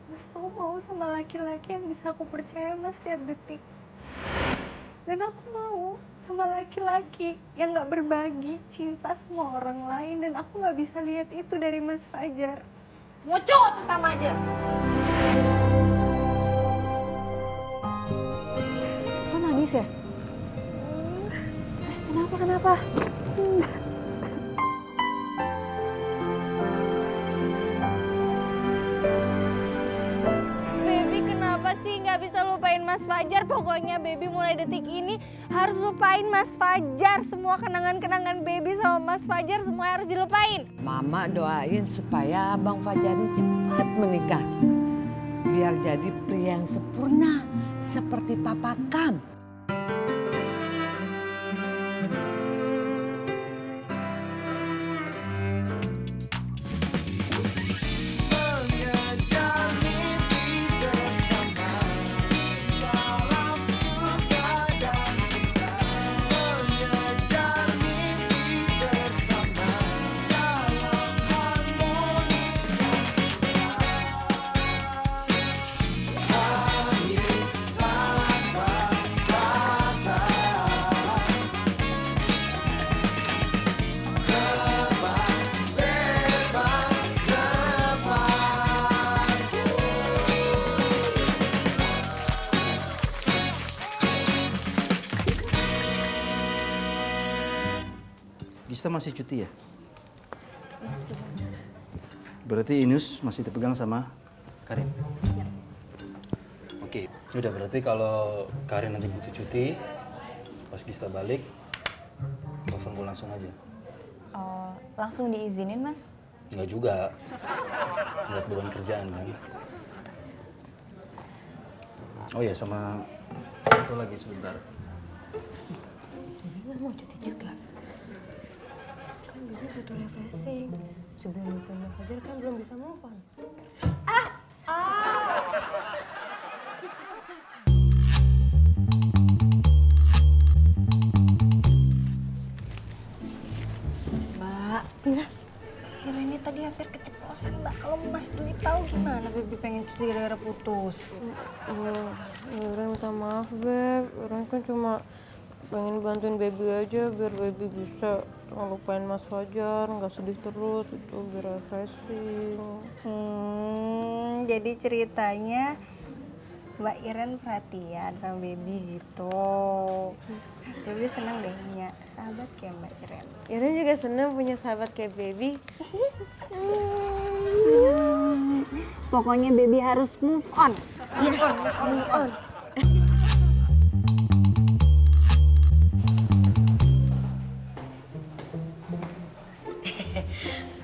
Mas tuh mau sama laki-laki yang bisa aku percaya Mas tiap detik. Dan aku mau sama laki-laki yang gak berbagi cinta sama orang lain. Dan aku gak bisa lihat itu dari Mas Fajar. Mau cowok tuh sama aja. Kok nangis ya? Kenapa? Baby kenapa sih nggak bisa lupain Mas Fajar? Pokoknya baby mulai detik ini harus lupain Mas Fajar. Semua kenangan-kenangan baby sama Mas Fajar semua harus dilupain. Mama doain supaya Bang Fajar ini cepat menikah. Biar jadi pria yang sempurna seperti Papa Kam. Gista masih cuti ya? Masih, Mas. Berarti Inus masih dipegang sama Karin? Siap. Oke, udah berarti kalau Karin nanti butuh cuti, pas Gista balik, telepon gue langsung aja. Oh, langsung diizinin Mas? Enggak juga, ngeliat beban kerjaan kan. Oh ya, sama satu lagi sebentar. Bibi mau cuti juga. Kan Bibi butuh refreshing. Sebelum lupain Mas Fajar kan belum bisa move on. Mbak, ya. Ini tadi hampir keceplosan Mbak. Kalau Mas Dwi tahu gimana Bibi pengen cuti gara-gara putus. Iren minta maaf Beb, Iren kan cuma pengen bantuin Baby aja biar Baby bisa ngelupain Mas Fajar, nggak sedih terus, itu biar refreshing. Jadi ceritanya Mbak Iren perhatian sama Baby gitu. Baby senang deh punya sahabat kayak Mbak Iren. Iren juga seneng punya sahabat kayak Baby. Pokoknya Baby harus move on. Move on.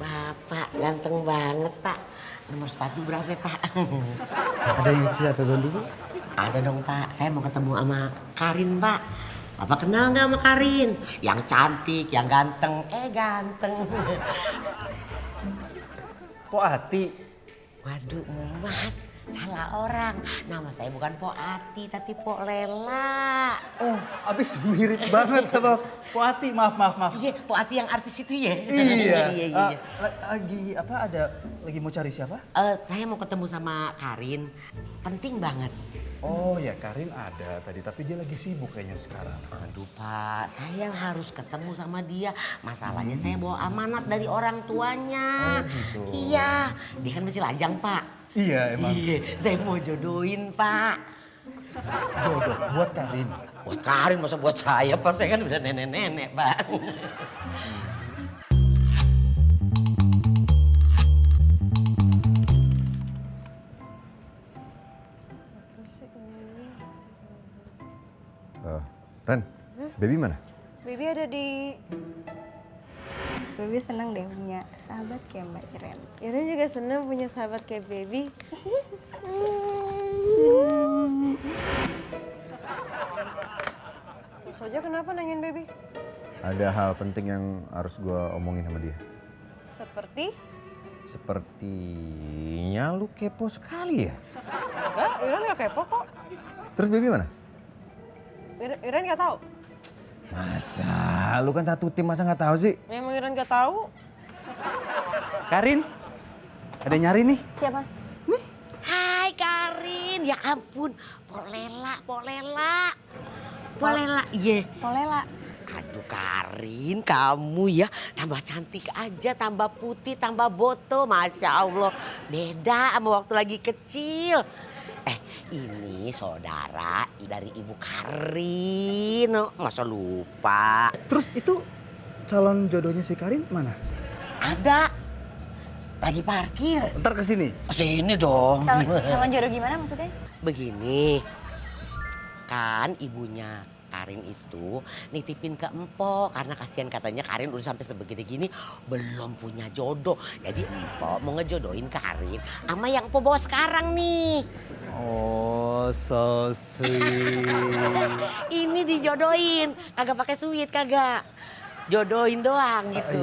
Bapak ganteng banget Pak. Nomor sepatu berapa Pak? Ada yang bisa telepon dulu? Ada dong Pak, saya mau ketemu sama Karin Pak. Bapak kenal nggak sama Karin? Yang cantik, yang ganteng, ganteng. Pok Ati. Waduh Mas, salah orang. Nama saya bukan Po Ati tapi Po Lela. Oh, abis mirip banget sama Pok Ati. Maaf. Iya, Po Ati yang artis itu ya? Iya. Iya. Lagi apa? Lagi mau cari siapa? Saya mau ketemu sama Karin. Penting banget. Oh ya, Karin ada tadi, tapi dia lagi sibuk kayaknya sekarang. Aduh Pak, saya harus ketemu sama dia. Masalahnya saya bawa amanat dari orang tuanya. Oh gitu. Iya, dia kan masih lajang Pak. Iya emang. Iya, saya mau jodohin Pak. Jodoh buat Karin. Buat Karin, masa buat saya Pak? Saya kan udah nenek-nenek Pak. Ren, Baby mana? Baby ada di... Baby senang deh punya sahabat kayak Mbak Iren. Iren juga seneng punya sahabat kayak Baby. Mas Fajar kenapa nanyain Baby? Ada hal penting yang harus gue omongin sama dia. Seperti? Sepertinya lu kepo sekali ya? Enggak, Iren nggak kepo kok. Terus Baby mana? Iren nggak tahu. Masa? Lu kan satu tim, masa nggak tahu sih? Memang Iren nggak tahu. Karin, ada nyari nih. Siap Mas. Hai Karin, ya ampun. Polela. Iya. Polela. Aduh Karin, kamu ya tambah cantik aja, tambah putih, tambah boto. Masya Allah, beda sama waktu lagi kecil. Ini saudara dari Ibu Karin. Masa lupa? Terus itu calon jodohnya si Karin mana? Ada. Lagi parkir. Ntar kesini. Sini dong. Calon jodoh gimana maksudnya? Begini, kan ibunya Karin itu nitipin ke Empo karena kasihan katanya Karin udah sampai sebegini gini belum punya jodoh. Jadi Empo mau ngejodohin Karin sama yang Empo bawa sekarang nih. Oh, so sweet. Ini dijodohin, kagak pakai sweet kagak. Jodohin doang gitu.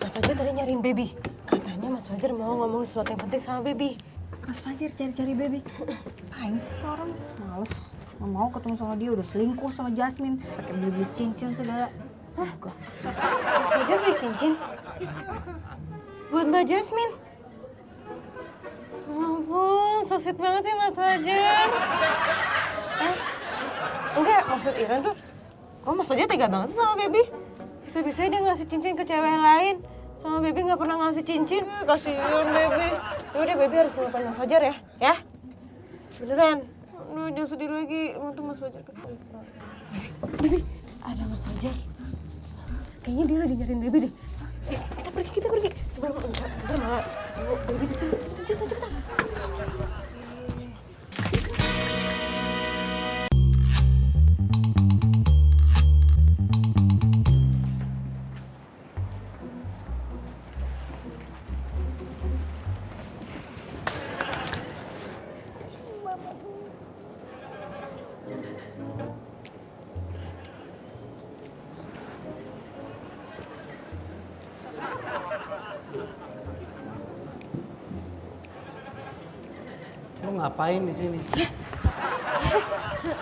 Mas Fajar tadi nyariin Baby. Katanya Mas Fajar mau ngomong sesuatu yang penting sama Baby. Mas Fajar cari-cari baby. Apain sih orang? Males. Nggak mau ketemu sama dia, udah selingkuh sama Jasmine. Pakai beli cincin segala. Hah? Mas Fajar beli cincin? Buat Mbak Jasmine? Ampun, so sweet banget sih Mas Fajar. Enggak, maksud Iren tuh, kok Mas Fajar tega banget sih sama Baby? Bisa-bisanya dia ngasih cincin ke cewek lain. Sama Baby nggak pernah ngasih cincin. Kasihan Baby. Yaudah Baby harus ngelupain Mas Fajar ya. Ya? Beneran. Aduh, jangan sedih lagi. Untung Mas Fajar. Baby, ada Mas Fajar. Kayaknya dia lagi nyariin Baby deh. Kita pergi. Sebelum malah. Baby di sini. Cepetan. Lo ngapain di sini?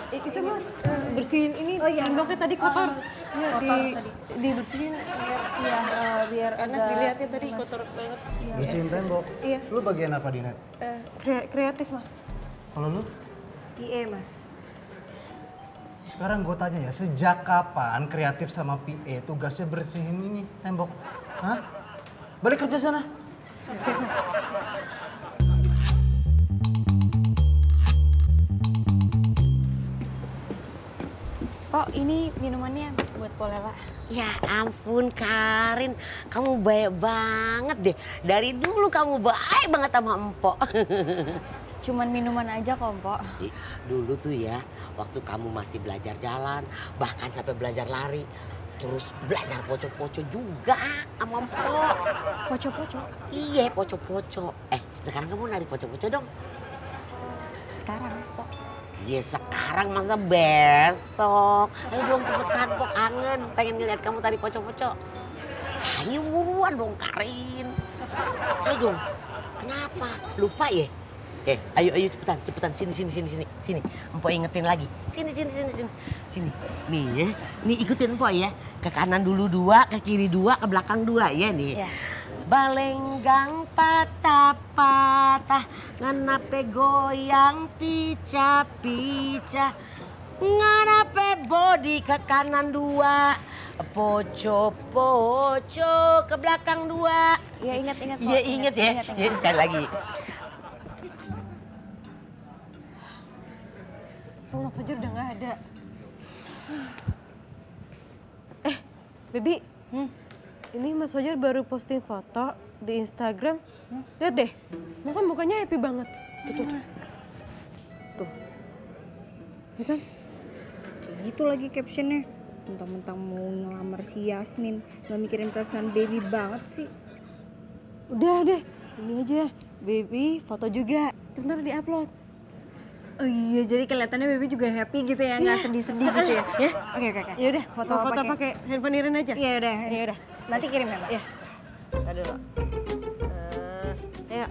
Itu Mas, bersihin ini. Oh iya. Temboknya tadi kotor. Ya, dibersihin biar enak dilihatnya tadi kotor banget. Bersihin tembok. Iya. Lu bagian apa di net? Kreatif Mas. Kalau lu? PA Mas. Sekarang gue tanya ya, sejak kapan kreatif sama PA tugasnya bersihin ini tembok? Hah? Balik kerja sana. Siap Mas. Kok ini minumannya buat Polela? Ya ampun Karin, kamu baik banget deh. Dari dulu kamu baik banget sama Empo. Cuman minuman aja kok, Mpok. Dulu tuh ya, waktu kamu masih belajar jalan, bahkan sampai belajar lari. Terus belajar poco-poco juga sama Empo. Poco-poco? Iya, poco-poco. Sekarang kamu nari poco-poco dong. Sekarang, Pok. Ya sekarang masa besok. Ayo dong cepetan, Pok, kangen. Pengen ngeliat kamu tari poco-poco. Ayo buruan dong Karin. Ayo dong. Kenapa? Lupa ya? Ayo cepetan. Sini. Empok ingetin lagi. Sini. Nih ya. Nih ikutin Empok ya. Ke kanan dulu 2, ke kiri 2, ke belakang 2 ya nih. Iya. Balenggang patah-patah, nganape goyang pica-pica, nganape body ke kanan 2, poco-poco ke belakang 2. Iya ingat Pok. Iya ingat ya. Ya sekali lagi. Tuh Mas Fajar udah nggak ada. Baby. Ini Mas Fajar baru posting foto di Instagram. Lihat deh, masa mukanya happy banget. Tuh. Ya kan? Kayak gitu lagi captionnya. Mentang-mentang mau ngelamar si Yasmin. Gak mikirin perasaan baby banget sih. Udah deh, ini aja. Baby foto juga. Terus nanti di-upload. Oh iya, jadi kelihatannya baby juga happy gitu ya, nggak sedih-sedih gitu ya? Ya? Oke. Ya udah, foto-foto pakai handphone Iren aja. Iya udah. Ya udah. Nanti kirim ya, Mbak? Ya. Tadi dulu. Ayo.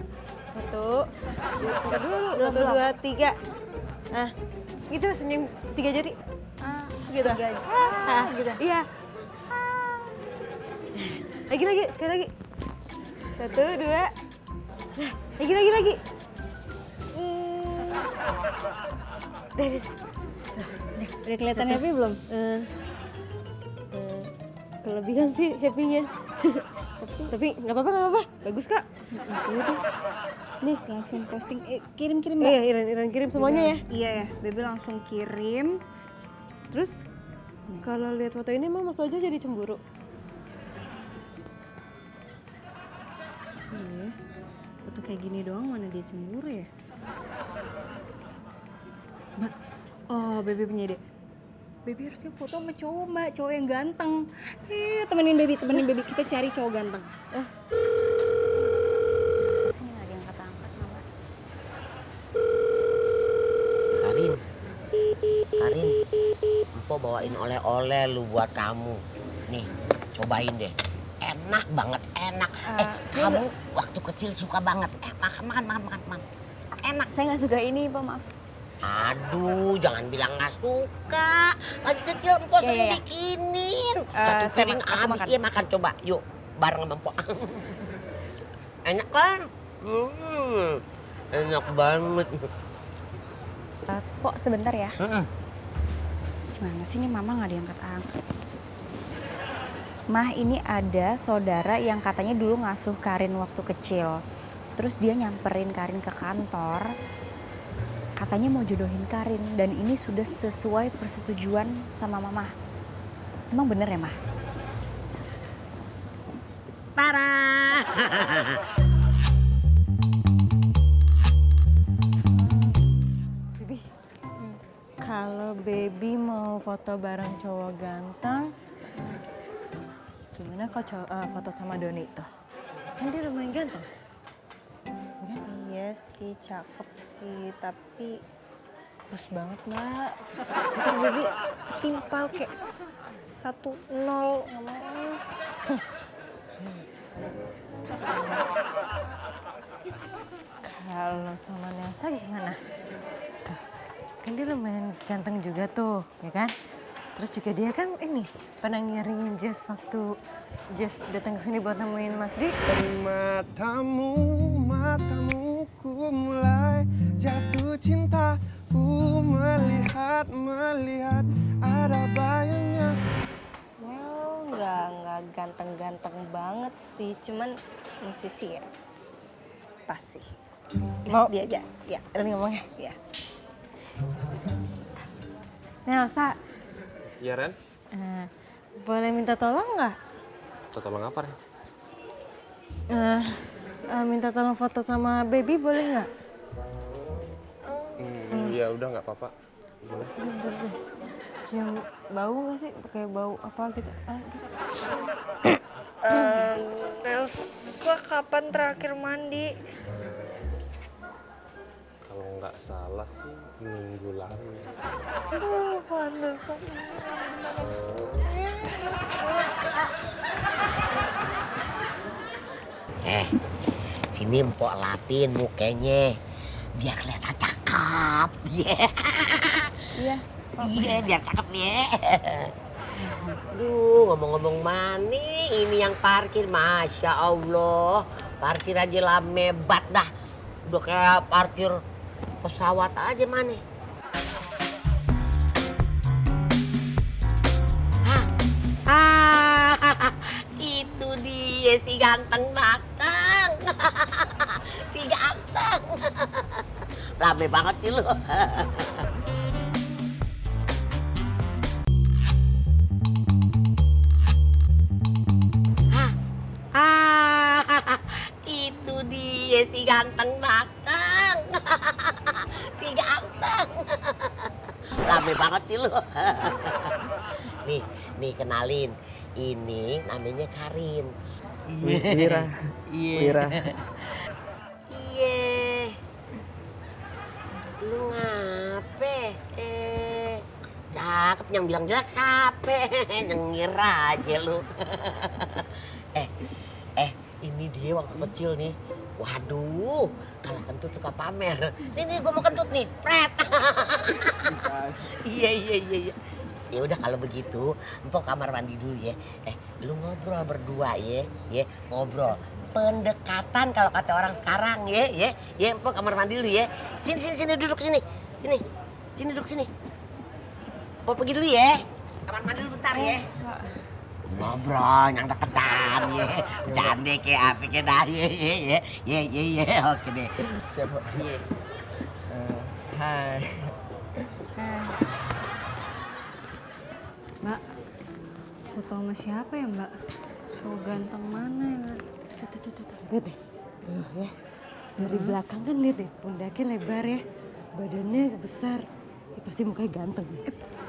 1, 2, 3. Nah, gitu senyum 3 jari. gitu. Gitu. Iya. Lagi, sekali lagi. 1, 2. Lagi. Udah kelihatan happy belum? Kelebihan sih happy-nya. Tapi nggak apa-apa. Bagus kak. Yaudah. Nih langsung posting, kirim Mbak. Iya, Iren kirim semuanya ya. Iya ya, Bebe langsung kirim. Terus kalau lihat foto ini emang Mas Fajar jadi cemburu. Iya, foto kayak gini doang mana dia cemburu ya? Mbak, oh Bebe punya ide. Bebe harusnya foto sama cowok Mbak, cowok yang ganteng. Temenin Bebe, kita cari cowok ganteng. Sini nggak diangkat-angkat Mama. Karin, Empo bawain oleh-oleh lu buat kamu. Nih, cobain deh. Enak banget, enak. Kamu waktu kecil suka banget. Makan. Enak. Saya nggak suka ini, Pak, maaf. Aduh, jangan bilang nggak suka. Lagi kecil Empo sering bikinin. Satu piring habis. Iya makan, coba. Yuk, bareng sama Empo. Enak kan? Enak banget. Pok, sebentar ya. Gimana sih ini Mama nggak diangkat-angkat? Mah, ini ada saudara yang katanya dulu ngasuh Karin waktu kecil. Terus dia nyamperin Karin ke kantor. Katanya mau jodohin Karin dan ini sudah sesuai persetujuan sama Mama. Emang bener ya, Mah? Tara. Kalau Baby mau foto bareng cowok ganteng, gimana kalau foto sama Doni tuh? Kan dia lumayan ganteng. Iya sih, cakep sih, tapi Kurus banget Mbak. Ntar Baby ketimpal kayak 1-0, nggak mau. Kalau sama Nelsa gimana? Tuh, kan dia lumayan ganteng juga tuh, ya kan? Terus juga dia kan ini pernah ngiringin Jess waktu Jess datang ke sini buat nemuin Mas Di. Dari matamu ku mulai jatuh cinta. Ku melihat ada bayangnya. well, nggak ganteng-ganteng banget sih, cuman musisi ya. Pas sih. Mau Dia aja, ya. Dan ngomongnya. Ya. Nelsa, Iya Ren? boleh minta tolong nggak? Tolong apa Ren? Minta tolong foto sama Baby boleh nggak? Ya udah nggak apa-apa. Boleh. Bentar deh. Cium bau nggak sih? Pakai bau apa gitu? Nelsa kapan terakhir mandi? Kalau nggak salah sih minggu lalu. Pantesan. Sini Empok lapin mukanya biar kelihatan cakep. Iya. Iya, biar cakep ya. Duh, ngomong-ngomong mani, ini yang parkir, Masya Allah. Parkir aja lame bat dah. Udah kayak parkir pesawat aja mana. Itu dia si ganteng datang. Si ganteng. Lame banget sih lu. Itu dia si ganteng datang. Si ganteng. Lame banget sih lu. Nih kenalin. Ini namanya Karin. Wira. Iya. Lu ngape? Cakep, yang bilang jelek sape. Nyengir aja lu. Ini dia waktu kecil nih. Waduh, kalau kentut suka pamer. Nih, gua mau kentut nih. Pret. Iya. Ya udah kalau begitu, empok kamar mandi dulu ya. Lu ngobrol berdua ya, ngobrol. Pendekatan kalau kata orang sekarang ya, empok kamar mandi dulu ya. Sini duduk sini. Sini duduk sini. Empok pergi dulu ya. Kamar mandi dulu bentar ya. Ngobrol yang deketan ya. Bercanda kayak apa kayak dah ya. Oke deh. Siapa? Hai. Mbak, foto sama siapa ya Mbak? So ganteng mana ya Mbak? Tuh, lihat deh. Tuh ya, dari belakang kan lihat deh, pundaknya lebar ya. Badannya besar, ya, pasti mukanya ganteng.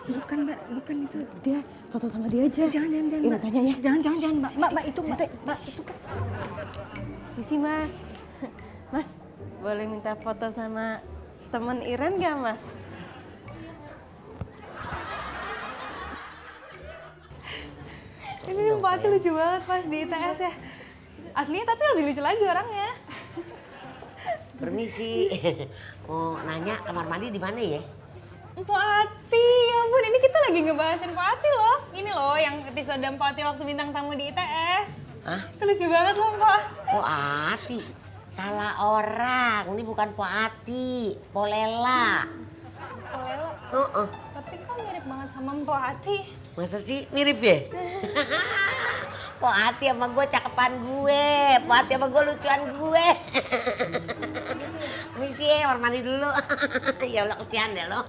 Bukan Mbak, bukan itu. Dia foto sama dia aja. Jangan Mbak. Tanya ya. Jangan Mbak itu Mbak itu kan. Isi Mas. Mas, boleh minta foto sama temen Iren gak Mas? Ini Mbak Ati lucu banget pas di ITS ya. Aslinya tapi lebih lucu lagi orangnya. Permisi. Mau nanya kamar mandi di mana ya? Mpok Ati, ya ampun ini kita lagi ngebahasin Mpok Ati loh. Ini loh yang episode Mpok Ati waktu bintang tamu di ITS. Hah? Itu lucu banget loh Mpok. Mpok Ati? Salah orang, ini bukan Mpok Ati, Polela. Polela? Tapi kok mirip banget sama Mpok Ati? Masa sih mirip ya? Mpok Ati sama gue cakepan gue, Mpok Ati sama gue lucuan gue. Misi ya, kamar mandi dulu. Ya Allah kesian deh lo.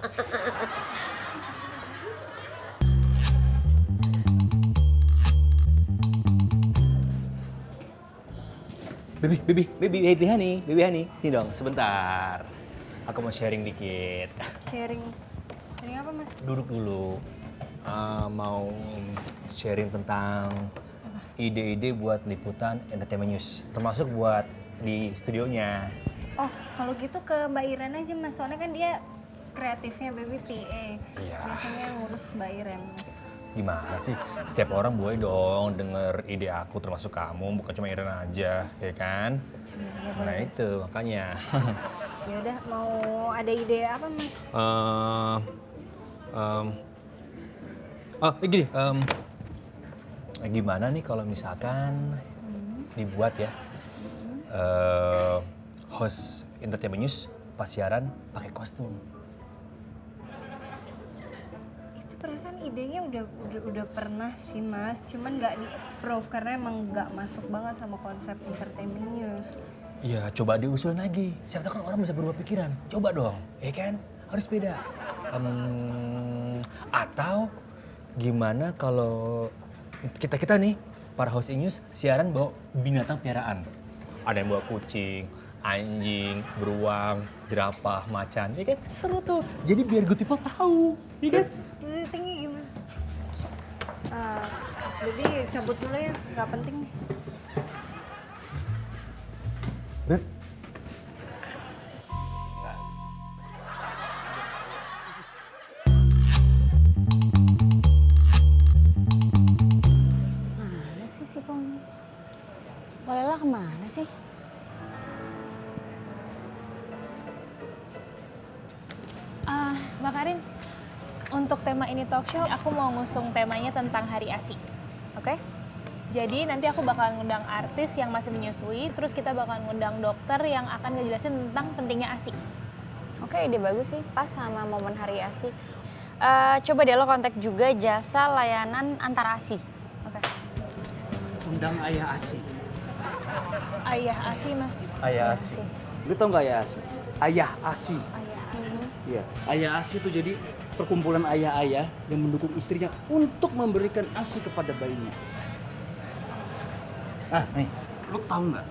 Baby honey, sini dong sebentar. Aku mau sharing dikit. Sharing apa Mas? Duduk dulu. Mau sharing tentang ide-ide buat liputan entertainment news, termasuk buat di studionya. Oh, kalau gitu ke Mbak Iren aja Mas, soalnya kan dia kreatifnya Baby PA. Iya. Biasanya yang ngurus Mbak Iren. Gimana sih? Setiap orang boleh dong denger ide aku, termasuk kamu, bukan cuma Iren aja, ya kan? Ya, Nah itu makanya. Ya udah, mau ada ide apa Mas? Gini, gimana nih kalau misalkan dibuat ya host entertainment news pas siaran pakai kostum? Itu perasaan idenya udah pernah sih Mas, cuman nggak di-approve karena emang nggak masuk banget sama konsep entertainment news. Ya coba diusulin lagi, siapa tahu kan orang bisa berubah pikiran. Coba dong, ya kan? Harus beda. Atau gimana kalau kita nih, para host news siaran bawa binatang piaraan. Ada yang bawa kucing, anjing, beruang, jerapah, macan. Ya kan? Seru tuh. Jadi biar good people tahu. Ya kan? Tinggi gimana? Jadi cabut dulu ya, nggak penting nih. Beb. Mana sih si Pong? Polela kemana sih? Mbak Karin, untuk tema ini talk show, aku mau ngusung temanya tentang Hari ASI. Oke? Jadi nanti aku bakal ngundang artis yang masih menyusui, terus kita bakal ngundang dokter yang akan ngejelasin tentang pentingnya ASI. Oke, ide bagus sih, pas sama momen Hari ASI. Coba deh lo kontak juga jasa layanan antar ASI. Oke. Undang Ayah ASI. Ayah ASI, Mas. Ayah ASI. Lu tau nggak Ayah ASI? Ayah ASI. Ayah ASI. Iya, Ayah ASI itu jadi perkumpulan ayah-ayah yang mendukung istrinya untuk memberikan ASI kepada bayinya. Nih, lu tahu nggak?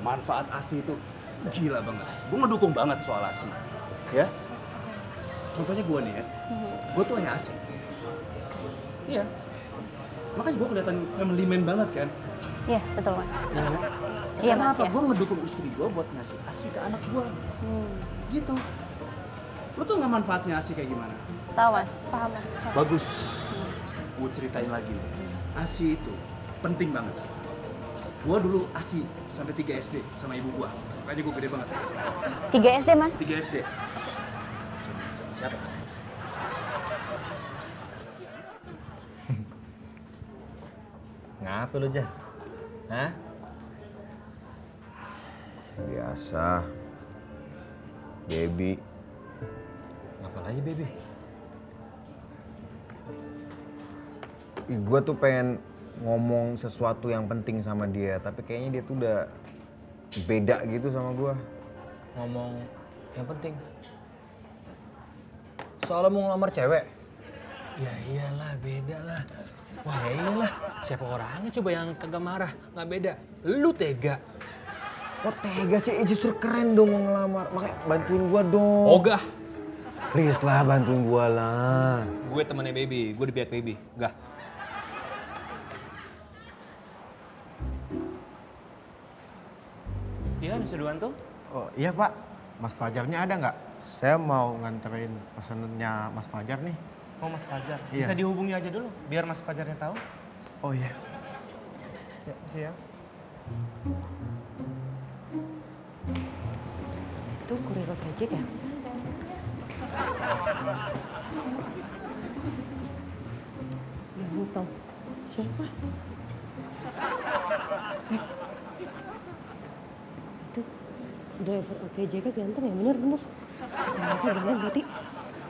Manfaat ASI itu gila banget. Gue ngedukung banget soal ASI, ya. Contohnya gue nih ya, gue tuh ayah ASI. Iya, makanya gue kelihatan family man banget kan. Iya, betul Mas. Ya, kan? Iya Karena Mas apa? ya. Gue ngedukung istri gue buat ngasih ASI ke anak gue. Gitu. Lu tau nggak manfaatnya ASI kayak gimana? Tahu Mas. Paham, Mas. Paham. Bagus. Gue ceritain lagi nih. ASI itu penting banget. Gue dulu ASI sampai 3 SD sama ibu gue. Makanya gue gede banget. 3 SD Mas? 3 SD. Sama siapa? Kenapa lu, Jar? Hah? Biasa. Baby. Apa lagi, baby? Gue tuh pengen ngomong sesuatu yang penting sama dia, tapi kayaknya dia tuh udah beda gitu sama gue. Ngomong yang penting. Soalnya mau ngelamar cewek? Ya iyalah, beda lah. Wah ya iyalah, siapa orangnya coba yang kagak marah, nggak beda. Lu tega. Kok tega sih? Justru keren dong mau ngelamar. Makanya bantuin gue dong. Ogah. Please lah, bantuin gue lah. Gue temennya baby, gue di pihak baby. Enggak. Iya, bisa dibantu? Oh iya Pak, Mas Fajarnya ada nggak? Saya mau nganterin pesanannya Mas Fajar nih. Oh, Mas Fajar. Iya. Bisa dihubungi aja dulu, biar Mas Fajarnya tahu. Oh iya. Ya, makasih ya. Itu kurir project ya? Ganteng. Siapa? Itu driver OKJK ganteng ya? Bener-bener. Kata mereka ganteng berarti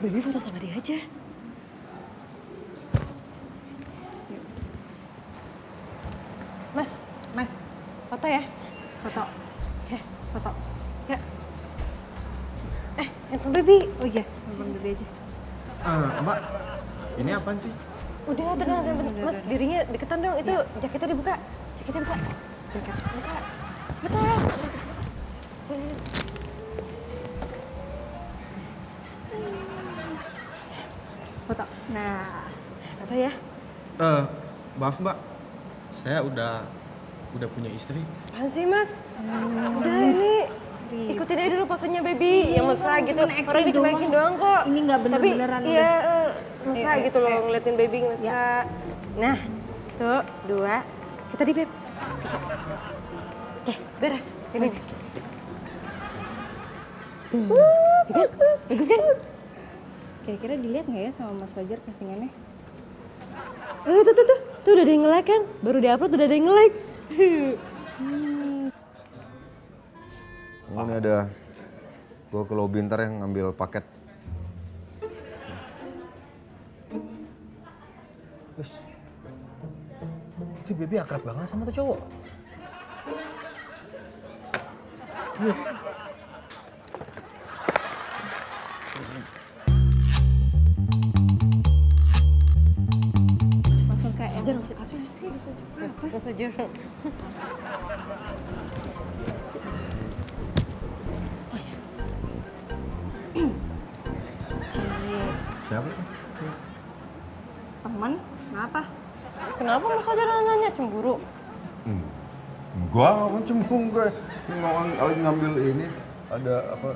baby foto sama dia aja. Mas, foto ya? Foto. Ya, foto. Ya. Handphone baby. Oh iya, handphone baby aja. Mbak, ini apaan sih? Udah, tenang. Mas, dirinya deketan dong. Itu jaketnya dibuka. Jaketnya buka. Buka. Cepetan. Sini. Foto. Nah, foto ya. Maaf Mbak, saya udah punya istri. Apaan sih, Mas? Udah ini ikutin aja dulu posenya baby yang mesra gitu. Orang dicuekin doang kok. Ini nggak Tapi bener-beneran iya mesra gitu loh ngeliatin baby mesra. Nah, tuh 2. Kita di beb. 3. Oke, beres. Ini nih. Tuh. Bagus kan? Kira-kira dilihat nggak ya sama Mas Fajar postingannya? Tuh udah ada yang nge-like kan? Baru di-upload udah ada yang nge-like. Ini ada, gue ke lobby ntar yang ngambil paket. Terus, itu baby akrab banget sama tuh cowok. Langsung kayak Fajar, apa sih? Mas Fajar. Siapa? Temen? Kenapa? Kenapa Mas Fajar nanya cemburu? Enggak, mau cembung gue. Ngambil ini, ada apa?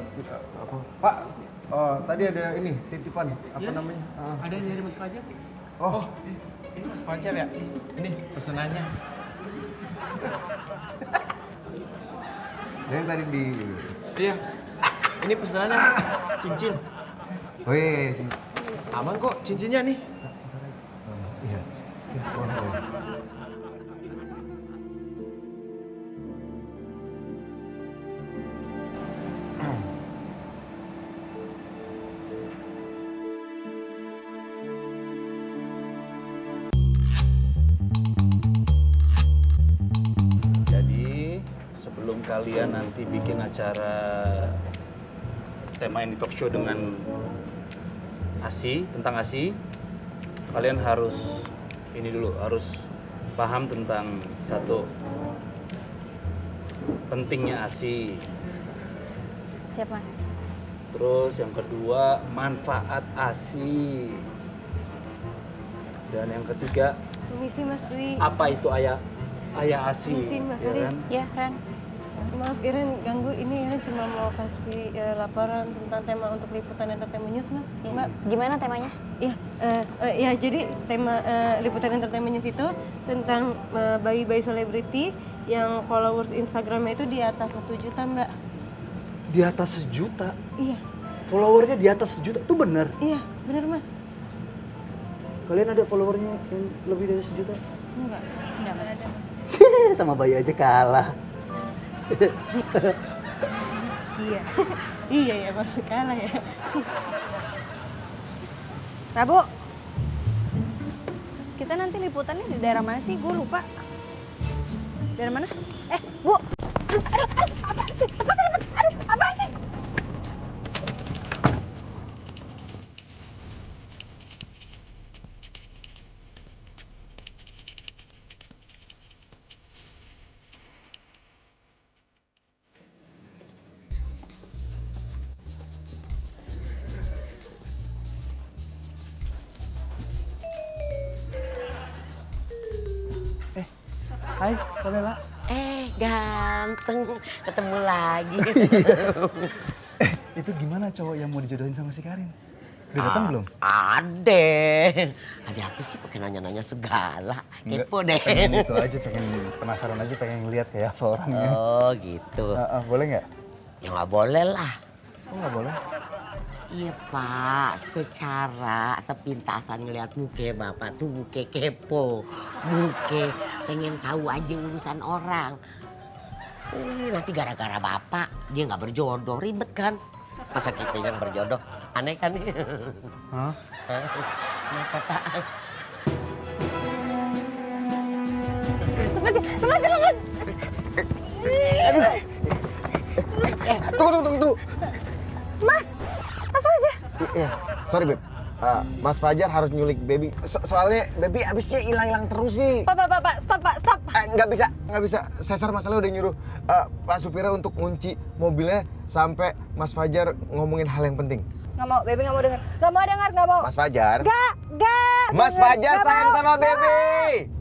Pak, tadi ada ini, titipan. Apa namanya? Ada yang dari Mas Fajar? Oh, ini Mas Fajar ya? Ini pesanannya. Yang tadi di... Iya, ini pesanannya cincin. Oh iya. Aman kok cincinnya nih. Iya. Jadi sebelum kalian nanti bikin acara tema ini talk show dengan ASI, tentang ASI, kalian harus ini dulu, harus paham tentang satu, pentingnya ASI. Siap Mas. Terus yang kedua, manfaat ASI. Dan yang ketiga, Permisi Mas Dwi. apa itu ayah ASI, Permisi Mbak ya Karin. kan? Ya Ren. Maaf Iren ganggu, ini Iren cuma mau kasih laporan tentang tema untuk liputan entertainment news Mas. Ya. Mbak. Gimana temanya? Iya, ya jadi tema liputan entertainment news itu tentang bayi-bayi selebriti yang followers Instagramnya itu di atas 1 juta Mbak. Di atas 1 juta? Iya. Followernya di atas 1 juta? Itu bener? Iya, bener Mas. Kalian ada followernya yang lebih dari 1 juta? Enggak Mas. ada Mas. Sama bayi aja kalah. Iya. Iya ya, masuk kalah ya. Prabu, kita nanti liputannya di daerah mana sih? Gue lupa. Daerah mana? Bu. Hai, Kak Bella. Ganteng, ketemu lagi. Itu gimana cowok yang mau dijodohin sama si Karin? Udah datang belum? Ada apa sih pakai nanya-nanya segala? Kepo deh. Pengen itu aja, pengen penasaran aja, pengen ngeliat kayak apa orangnya. Oh gitu. Boleh nggak? Ya nggak boleh lah. Kok nggak boleh? Iya Pak, secara sepintasan ngeliat muka Bapak tuh muka kepo. Muka pengen tahu aja urusan orang. Nanti gara-gara Bapak dia nggak berjodoh, ribet kan? Masa kita yang berjodoh? Aneh kan? Hah? Kenapa Pak? Tunggu. Mas Fajar. Iya, sorry Beb. Mas Fajar harus nyulik Baby. Soalnya Baby abisnya hilang-hilang terus sih. Pak, stop. Nggak bisa. Sesar masalah udah nyuruh Pak supirnya untuk ngunci mobilnya sampai Mas Fajar ngomongin hal yang penting. Nggak mau, Baby nggak mau dengar. Nggak mau. Mas Fajar. Nggak. Mas Fajar sayang sama Baby.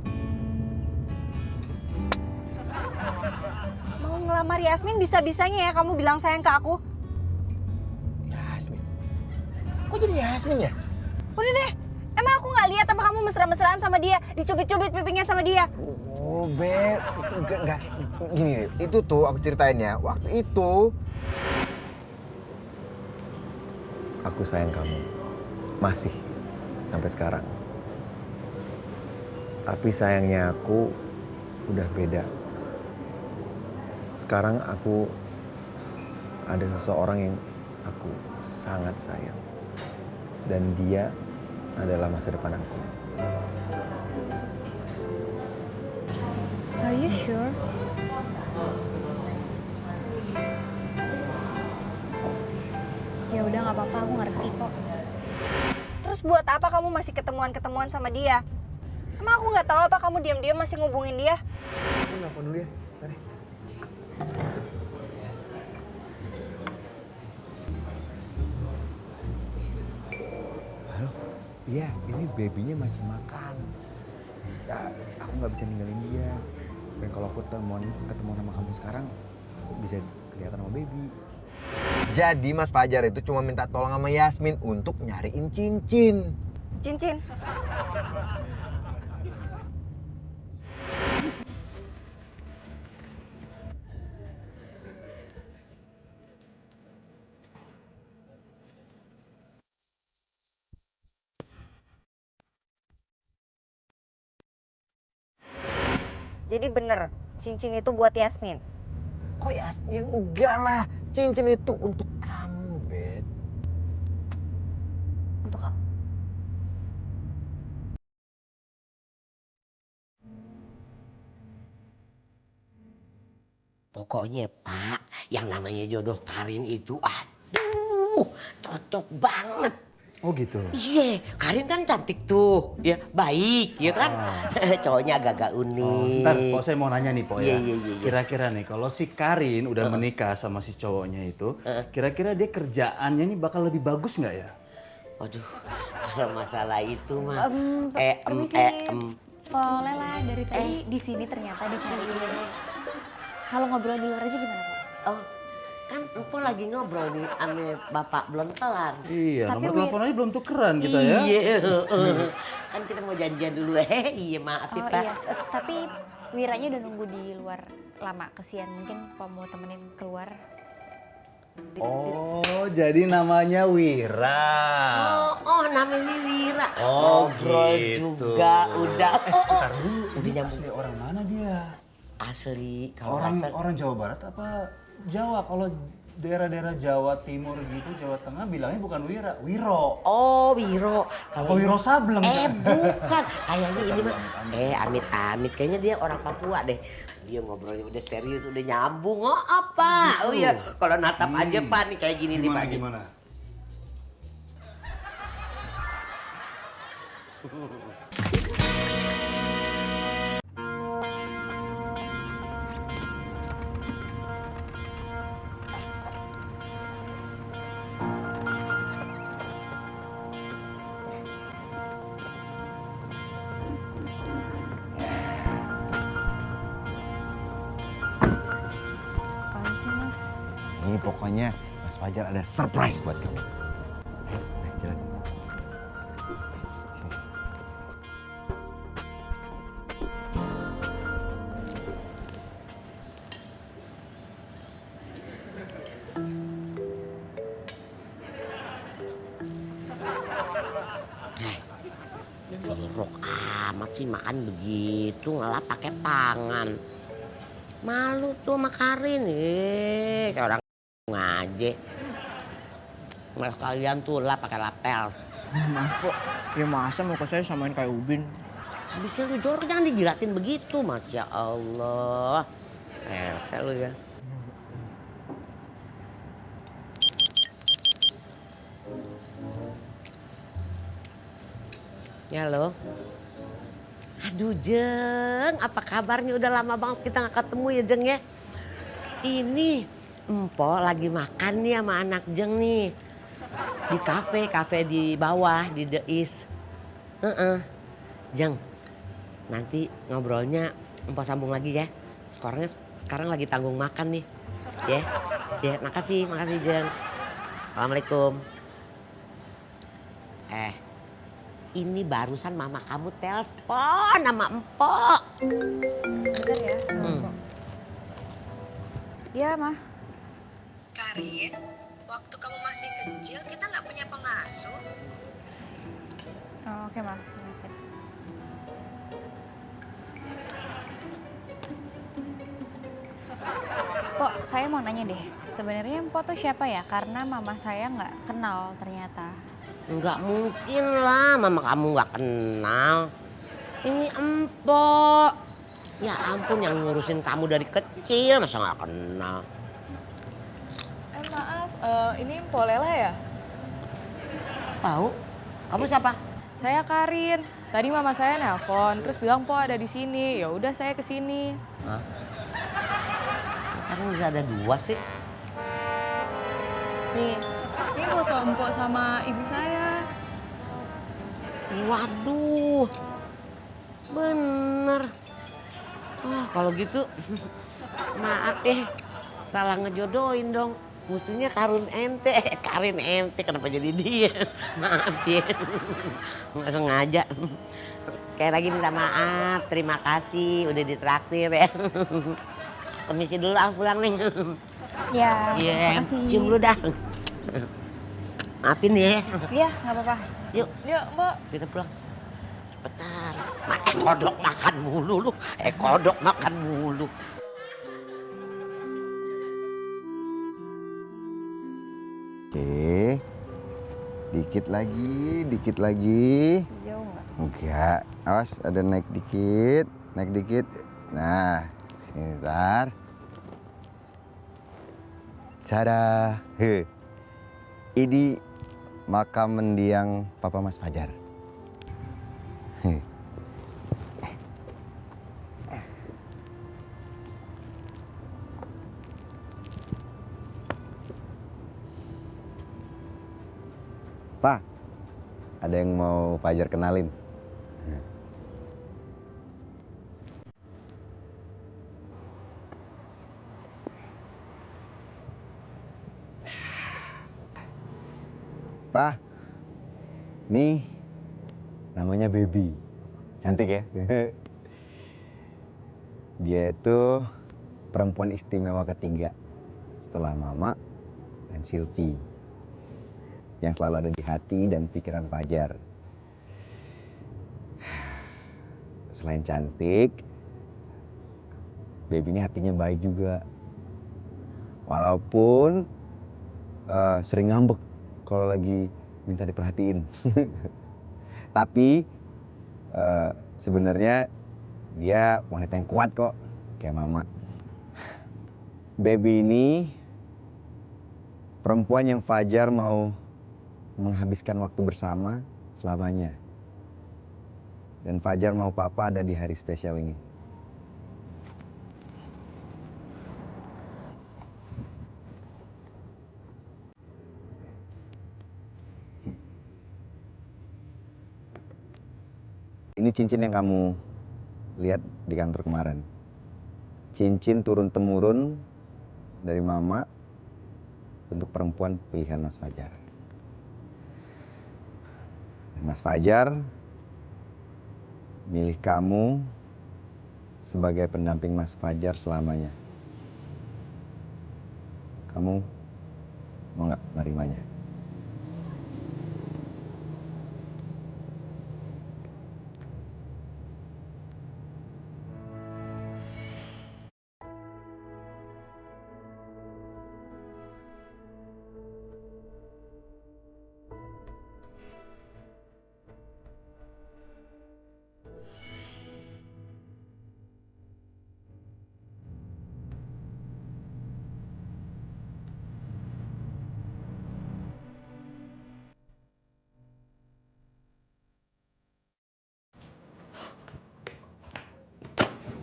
Mau ngelamar Yasmin bisa-bisanya ya kamu bilang sayang ke aku. Yasmin. Kok jadi Yasmin ya? Udah deh. Emang aku nggak lihat apa kamu mesra-mesraan sama dia, dicubit-cubit pipinya sama dia? Oh, Beb, itu nggak gini deh. Itu tuh aku ceritain ya. Waktu itu aku sayang kamu. Masih sampai sekarang. Tapi sayangnya aku udah beda. Sekarang aku ada seseorang yang aku sangat sayang. Dan dia adalah masa depan aku. Are you sure? Ya udah nggak apa-apa, aku ngerti kok. Terus buat apa kamu masih ketemuan sama dia? Emang aku nggak tahu apa kamu diam-diam masih ngubungin dia? Aku nelfon dulu ya. Tadi. Halo, iya ini babynya masih makan. Ya, aku nggak bisa ninggalin dia. Dan kalau aku ketemu sama kamu sekarang, aku bisa kelihatan sama baby. Jadi Mas Fajar itu cuma minta tolong sama Yasmin untuk nyariin cincin. Cincin. Jadi bener, cincin itu buat Yasmin. Oh Yasmin, enggak lah. Cincin itu untuk kamu, Beb. Untuk kamu. Pokoknya Pak, yang namanya jodoh Karin itu, aduh, cocok banget. Oh gitu? Iya, Karin kan cantik tuh, ya baik, ya kan? Cowoknya agak-agak unik. Ntar, Po, saya mau nanya nih, Po ya. Iya. Kira-kira nih, kalau si Karin udah menikah sama si cowoknya itu, kira-kira dia kerjaannya nih bakal lebih bagus nggak ya? Waduh, kalau masalah itu mah, Po Lela dari tadi di sini ternyata dicariin. Kalau ngobrol di luar aja gimana, Po? Oh, kan Empo lagi ngobrol nih sama Bapak belum kelar. Iya, Tapi nomor telepon aja belum tukeran kita ya. Iya, kan kita mau janjian dulu. Iya, maaf ya Pak. Iya, tapi Wiranya udah nunggu di luar lama, kesian. Mungkin Po mau temenin keluar. Oh, jadi namanya Wira. Oh, namanya Wira. Wira. Oh, Ngobrol gitu. juga udah. Ntar dulu, Udah nyambung. asli orang mana dia? Asli kalau Orang asal orang Jawa Barat apa Jawa? Kalau daerah-daerah Jawa Timur gitu, Jawa Tengah bilangnya bukan Wira, Wiro. Oh, Wiro. Apa Wiro Sableng? Bukan. Kayaknya ini mah. Amit-amit. Kayaknya dia orang Papua deh. Dia ngobrolnya udah serius, udah nyambung. Oh, apa? Oh iya, kalau natap aja Pak nih kayak gini nih Pak. Gimana? Apaan sih, Mas? Ini pokoknya Mas Fajar ada surprise buat kamu. Ayo, jalan. Jorok amat sih makan begitu, ngelap pakai tangan. Malu tuh sama Karin kayak orang ngaje. Malah kalian tuh lap pakai lapel. Maaf kok, ya masa muka saya samain kayak Ubin? Habisnya lu jorok jangan dijilatin begitu, Masya Allah. Lu ya. Ya lo. Aduh Jeng, apa kabarnya? Udah lama banget kita gak ketemu ya Jeng ya. Ini Empo lagi makan nih sama anak Jeng nih. Di kafe di bawah, di The East. Jeng, nanti ngobrolnya Empo sambung lagi ya. Sekarang lagi tanggung makan nih. Ya, makasih Jeng. Assalamualaikum. Ini barusan mama kamu telepon sama Empok. Sebentar ya. Iya, Mah. Karin, waktu kamu masih kecil kita nggak punya pengasuh. Oh, oke, Mah. Makasih. Pok, saya mau nanya deh. Sebenarnya Empok tuh siapa ya? Karena mama saya nggak kenal ternyata. Nggak mungkin lah mama kamu nggak kenal. Ini Empok. Ya ampun yang ngurusin kamu dari kecil masa nggak kenal. Maaf, ini Mpok Lela ya? Tahu? Kamu siapa? Saya Karin. Tadi mama saya nelpon, terus bilang Mpok ada di sini. Ya udah saya kesini. Hah? Kan bisa ada dua sih. Nih, ini foto Mpok sama ibu saya. Waduh, bener. Wah kalau gitu, maaf salah ngejodohin dong. Musuhnya Karin ente, kenapa jadi dia? Maaf ya, nggak sengaja. Sekali lagi minta maaf, terima kasih udah ditraktir ya. Permisi dulu aku pulang nih. Ya, makasih. Cium dulu dah. Maafin ya. Iya, nggak apa-apa. Yuk. Yuk, Mbak. Kita pulang. Cepetan. Kodok makan mulu lu. Kodok makan mulu. Oke. Dikit lagi. Sejauh nggak? Enggak. Awas ada naik dikit. Nah, sini ntar. Cara. Ini makam mendiang Papa Mas Fajar. Pak, ada yang mau Fajar kenalin? Pak, nih namanya Baby. Cantik ya? Dia itu perempuan istimewa ketiga setelah Mama dan Silvi. Yang selalu ada di hati dan pikiran Fajar. selain cantik, baby ini hatinya baik juga. Walaupun sering ngambek kalau lagi minta diperhatiin. Tapi sebenarnya dia wanita yang kuat kok, kayak mama. Baby ini perempuan yang Fajar mau menghabiskan waktu bersama selamanya. Dan Fajar mau papa ada di hari spesial ini. Ini cincin yang kamu lihat di kantor kemarin. Cincin turun-temurun dari mama untuk perempuan pilihan Mas Fajar. Mas Fajar milih kamu sebagai pendamping Mas Fajar selamanya. Kamu mau nggak menerimanya?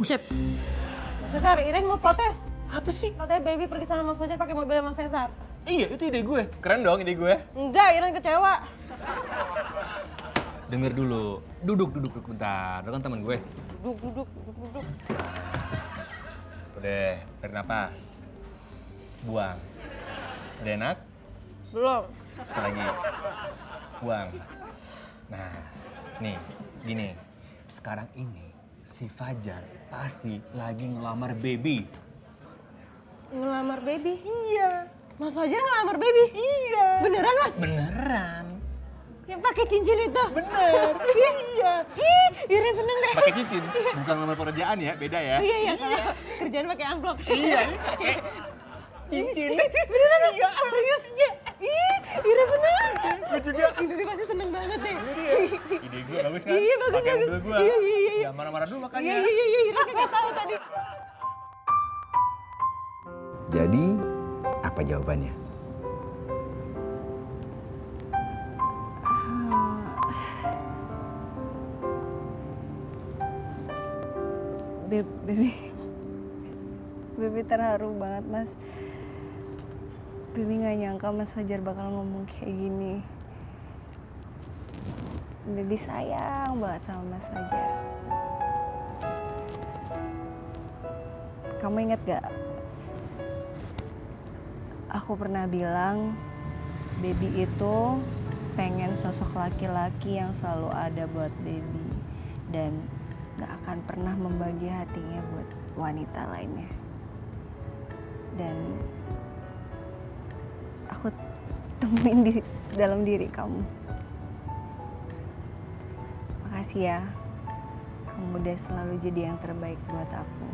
Buset. Cesar, Iren mau protes. Apa sih? Katanya baby pergi sama Mas Fajar pakai mobil Mas Cesar. Iya, itu ide gue. Keren dong ide gue. Enggak, Iren kecewa. Dengar dulu. Duduk bentar. Lu kan teman gue. Duduk. Udah, tarik napas. Buang. Udah enak? Belum. Sekali lagi. Buang. Nah, nih, gini. Sekarang ini si Fajar pasti lagi ngelamar baby. Ngelamar baby? Iya. Mas Fajar ngelamar baby? Iya. Beneran, Mas? Beneran. Yang pakai cincin itu? Bener. Iya. Ih, Iren seneng deh. Pakai cincin, bukan ngelamar pekerjaan ya, beda ya. Iya. Kerjaan pakai amplop. Iya, pakai cincin. Beneran, Mas? Iya. Serius? Iya. Ih, Iren seneng. Gue juga. Ini pasti seneng banget deh. Ide gue bagus kan? Iya, bagus. Pakai mobil gue. Iya. Jangan marah-marah dulu makanya. Iya, Iren kagak tahu tadi. Jadi, apa jawabannya? Baby terharu banget, Mas. Baby nggak nyangka Mas Fajar bakal ngomong kayak gini. Baby sayang banget sama Mas Fajar. Kamu inget gak? Aku pernah bilang, baby itu pengen sosok laki-laki yang selalu ada buat baby. Dan gak akan pernah membagi hatinya buat wanita lainnya. Dan aku temuin di dalam diri kamu. Makasih ya, kamu udah selalu jadi yang terbaik buat aku.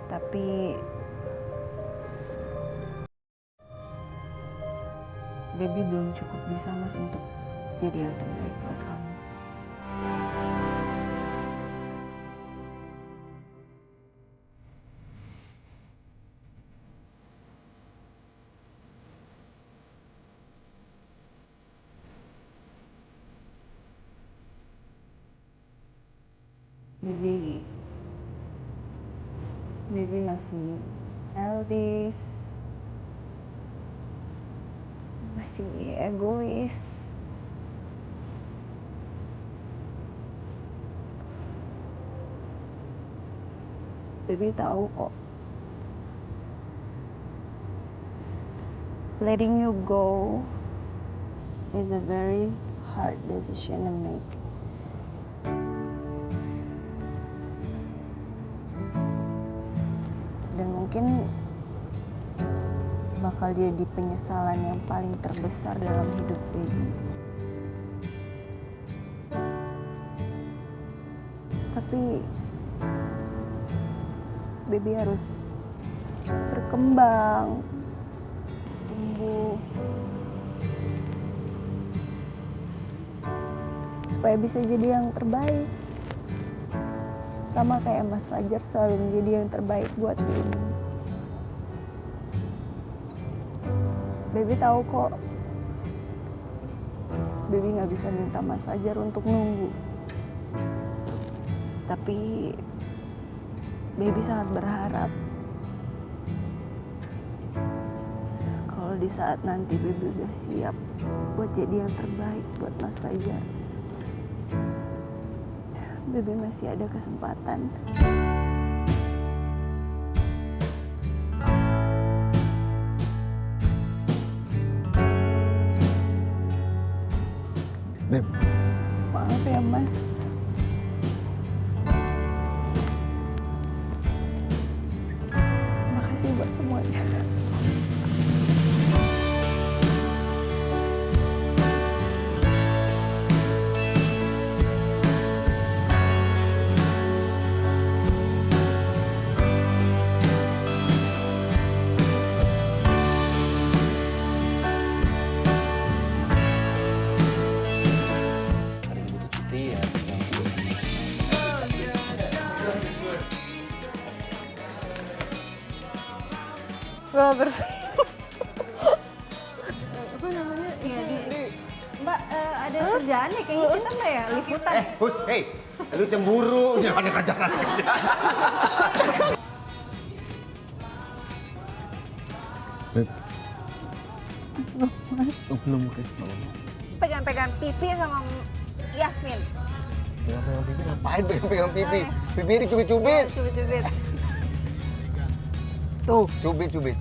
Tapi baby belum cukup bisa, Mas, untuk jadi yang terbaik buat kamu. Baby masih childish, masih egois. Baby tahu kok, letting you go is a very hard decision to make. mungkin bakal jadi penyesalan yang paling terbesar dalam hidup baby. Tapi baby harus berkembang, tumbuh, supaya bisa jadi yang terbaik. Sama kayak Mas Fajar selalu menjadi yang terbaik buat baby. Baby tahu kok, baby nggak bisa minta Mas Fajar untuk nunggu. Tapi baby sangat berharap kalau di saat nanti baby udah siap buat jadi yang terbaik buat Mas Fajar, baby masih ada kesempatan. Beb. Maaf ya Mas. Makasih buat semuanya. Gak bersih. Apa namanya? Iya di Mbak, ada kerjaan nih kayaknya kita Mbak ya, liputan. Hus, hey, lu cemburu, jangan ada kerjaan kerja. Beb. Oh, belum oke. Pegang-pegang pipi sama Yasmin. Pegang-pegang pipi ngapain pegang-pegang pipi? Pipi dicubit-cubit. Cubit-cubit. Tuh, cubit.